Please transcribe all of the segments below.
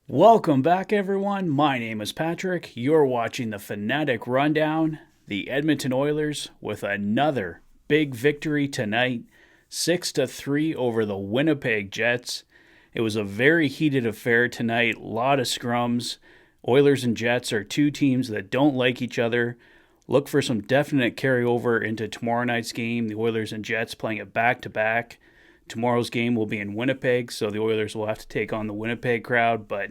Welcome back, everyone. My name is Patrick. You're watching the Fanatic Rundown. The Edmonton Oilers with another big victory tonight, 6-3 over the Winnipeg Jets. It was a very heated affair tonight, a lot of scrums. Oilers and Jets are two teams that don't like each other. Look for some definite carryover into tomorrow night's game. The Oilers and Jets playing it back-to-back. Tomorrow's game will be in Winnipeg, so the Oilers will have to take on the Winnipeg crowd. But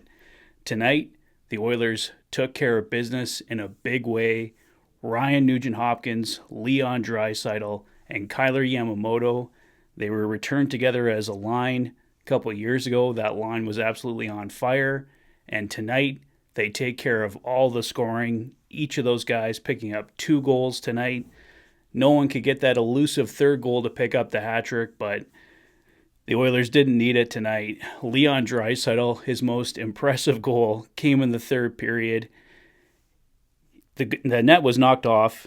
tonight, the Oilers took care of business in a big way. Ryan Nugent-Hopkins, Leon Draisaitl, and Kyler Yamamoto, they were returned together as a line a couple of years ago. That line was absolutely on fire. And tonight, they take care of all the scoring. Each of those guys picking up 2 goals tonight. No one could get that elusive third goal to pick up the hat trick, but the Oilers didn't need it tonight. Leon Draisaitl, his most impressive goal, came in the third period. The net was knocked off.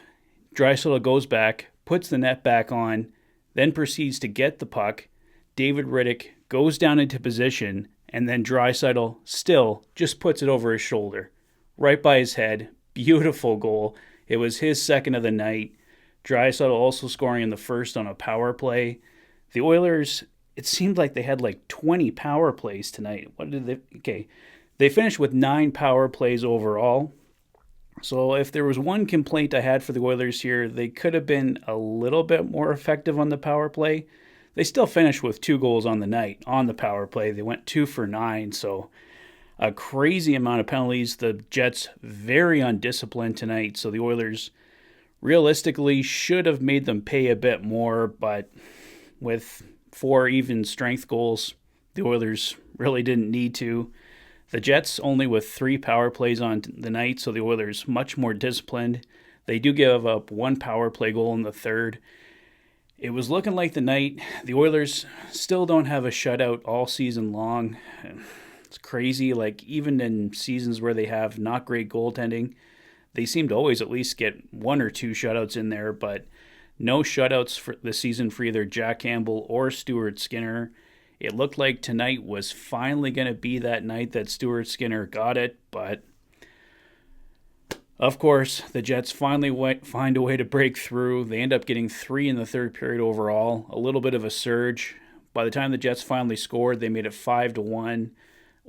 Draisaitl goes back, puts the net back on, then proceeds to get the puck. David Rittich goes down into position, and then Draisaitl still just puts it over his shoulder, right by his head. Beautiful goal. It was his second of the night. Draisaitl also scoring in the first on a power play. The Oilers, it seemed like they had like 20 power plays tonight. They finished with 9 power plays overall. So if there was one complaint I had for the Oilers here, they could have been a little bit more effective on the power play. They still finished with 2 goals on the night on the power play. They went 2 for 9, so a crazy amount of penalties. The Jets very undisciplined tonight, so the Oilers realistically should have made them pay a bit more, but with 4 even strength goals, the Oilers really didn't need to. The Jets only with 3 power plays on the night, so the Oilers much more disciplined. They do give up 1 power play goal in the third. It was looking like the night. The Oilers still don't have a shutout all season long. It's crazy. Like, even in seasons where they have not great goaltending, they seem to always at least get 1 or 2 shutouts in there, but no shutouts for the season for either Jack Campbell or Stuart Skinner. It looked like tonight was finally going to be that night that Stuart Skinner got it, but of course, the Jets finally find a way to break through. They end up getting 3 in the third period overall, a little bit of a surge. By the time the Jets finally scored, they made it 5-1.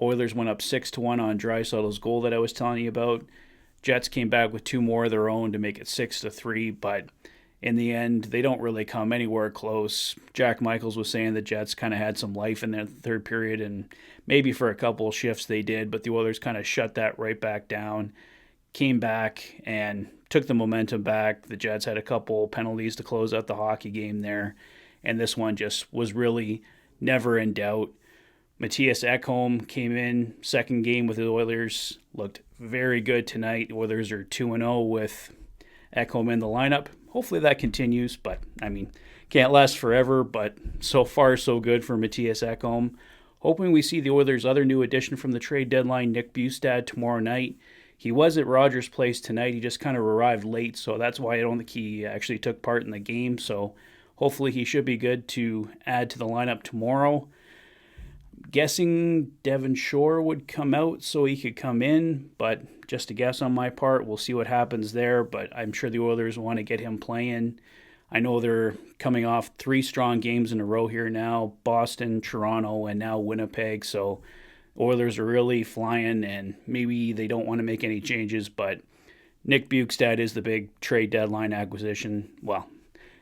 Oilers went up 6-1 on Draisaitl's goal that I was telling you about. Jets came back with 2 more of their own to make it 6-3, but in the end, they don't really come anywhere close. Jack Michaels was saying the Jets kind of had some life in their third period, and maybe for a couple of shifts they did, but the Oilers kind of shut that right back down, came back and took the momentum back. The Jets had a couple penalties to close out the hockey game there, and this one just was really never in doubt. Matthias Ekholm came in, second game with the Oilers, looked very good tonight. The Oilers are 2-0 with Ekholm in the lineup. Hopefully that continues, but can't last forever, but so far so good for Matthias Ekholm. Hoping we see the Oilers' other new addition from the trade deadline, Nick Bjugstad, tomorrow night. He was at Rogers Place tonight. He just kind of arrived late, so that's why I don't think he actually took part in the game. So hopefully he should be good to add to the lineup tomorrow. Guessing Devon Shore would come out so he could come in, but just a guess on my part. We'll see what happens there, but I'm sure the Oilers want to get him playing. I know they're coming off 3 strong games in a row here now, Boston, Toronto, and now Winnipeg, so Oilers are really flying, and maybe they don't want to make any changes, but Nick Bjugstad is the big trade deadline acquisition. Well,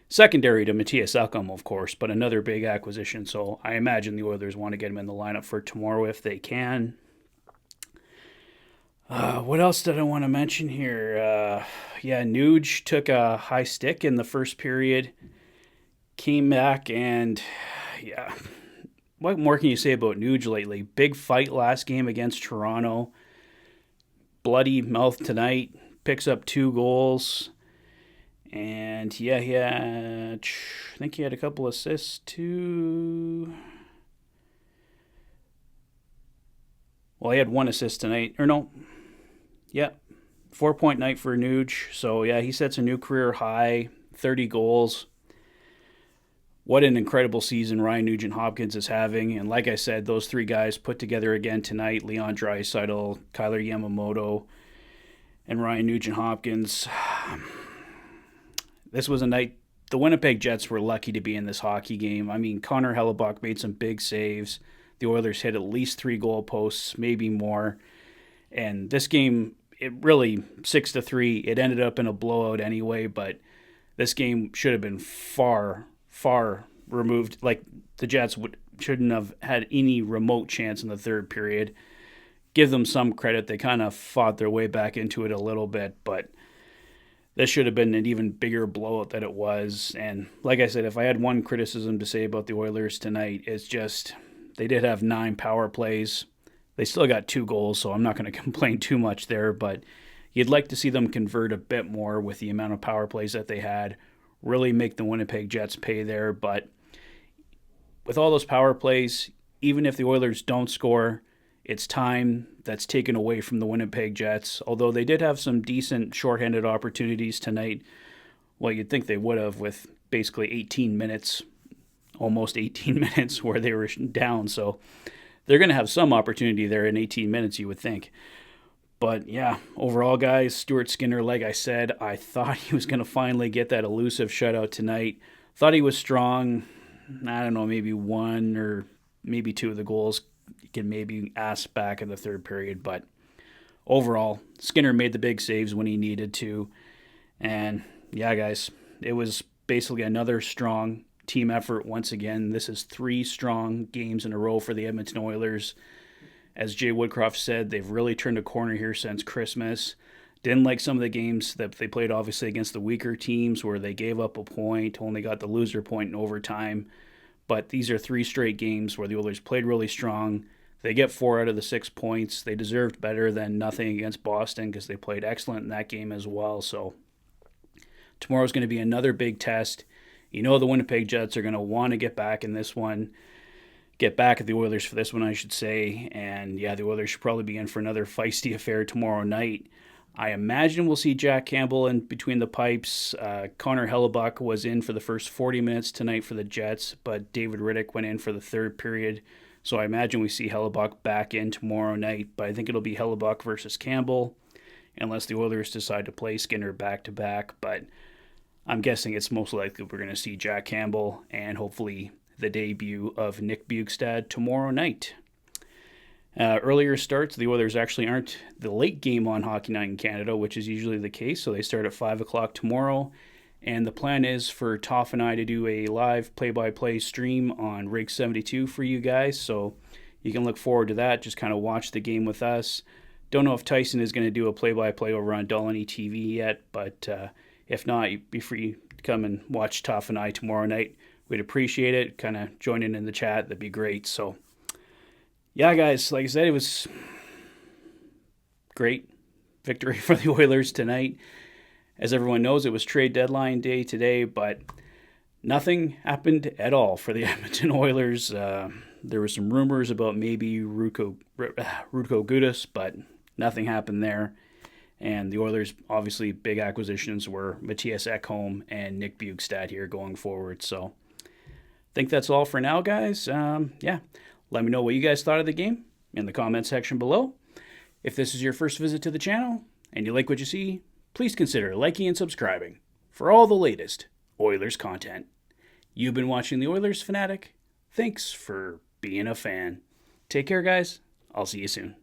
secondary to Matthias Ekholm, of course, but another big acquisition, so I imagine the Oilers want to get him in the lineup for tomorrow if they can. What else did I want to mention here? Nuge took a high stick in the first period, came back, and what more can you say about Nuge lately? Big fight last game against Toronto, bloody mouth tonight, picks up 2 goals. And I think he had a couple assists too. Well, he had 1 assist tonight. 4-point night for Nuge. So, he sets a new career high, 30 goals. what an incredible season Ryan Nugent-Hopkins is having. And like I said, those three guys put together again tonight, Leon Draisaitl, Kyler Yamamoto, and Ryan Nugent-Hopkins. This was a night the Winnipeg Jets were lucky to be in this hockey game. I mean, Connor Hellebuyck made some big saves. The Oilers hit at least 3 goalposts, maybe more. And this game, it really 6-3. It ended up in a blowout anyway, but this game should have been far removed. Like, the Jets shouldn't have had any remote chance in the third period. Give them some credit. They kind of fought their way back into it a little bit, but this should have been an even bigger blowout than it was. And like I said, if I had one criticism to say about the Oilers tonight, it's just they did have 9 power plays. They still got 2 goals, so I'm not going to complain too much there, but you'd like to see them convert a bit more with the amount of power plays that they had, really make the Winnipeg Jets pay there. But with all those power plays, even if the Oilers don't score, it's time that's taken away from the Winnipeg Jets. Although they did have some decent shorthanded opportunities tonight. Well, you'd think they would have with basically 18 minutes, almost 18 minutes where they were down. So they're going to have some opportunity there in 18 minutes, you would think. But yeah, overall, guys, Stuart Skinner, like I said, I thought he was going to finally get that elusive shutout tonight. Thought he was strong. I don't know, maybe 1 or maybe 2 of the goals you can maybe ask back in the third period. But overall, Skinner made the big saves when he needed to. And yeah, guys, it was basically another strong team effort once again. This is 3 strong games in a row for the Edmonton Oilers. As Jay Woodcroft said, they've really turned a corner here since Christmas. Didn't like some of the games that they played, obviously, against the weaker teams where they gave up a point, only got the loser point in overtime. But these are 3 straight games where the Oilers played really strong. They get 4 out of the 6 points. They deserved better than nothing against Boston because they played excellent in that game as well. So tomorrow's going to be another big test. You know the Winnipeg Jets are going to want to get back in this one. Get back at the Oilers for this one, I should say. And yeah, the Oilers should probably be in for another feisty affair tomorrow night. I imagine we'll see Jack Campbell in between the pipes. Connor Hellebuyck was in for the first 40 minutes tonight for the Jets, but David Riddick went in for the third period. So I imagine we see Hellebuyck back in tomorrow night, but I think it'll be Hellebuyck versus Campbell, unless the Oilers decide to play Skinner back-to-back. But I'm guessing it's most likely we're going to see Jack Campbell and hopefully the debut of Nick Bjugstad tomorrow night. Earlier starts, the Oilers actually aren't the late game on Hockey Night in Canada, which is usually the case, so they start at 5 o'clock tomorrow. And the plan is for Toff and I to do a live play-by-play stream on Rig 72 for you guys, so you can look forward to that. Just kind of watch the game with us. Don't know if Tyson is going to do a play-by-play over on Dolany TV yet, but if not, you'd be free to come and watch Toff and I tomorrow night. We'd appreciate it. Kind of join in the chat. That'd be great. So yeah, guys, like I said, it was great victory for the Oilers tonight. As everyone knows, it was trade deadline day today, but nothing happened at all for the Edmonton Oilers. There were some rumors about maybe Rutko Gudas, but nothing happened there. And the Oilers, obviously, big acquisitions were Matthias Ekholm and Nick Bjugstad here going forward. So I think that's all for now, guys. Yeah. Let me know what you guys thought of the game in the comment section below. If this is your first visit to the channel and you like what you see, please consider liking and subscribing for all the latest Oilers content. You've been watching the Oilers Fanatic. Thanks for being a fan. Take care, guys. I'll see you soon.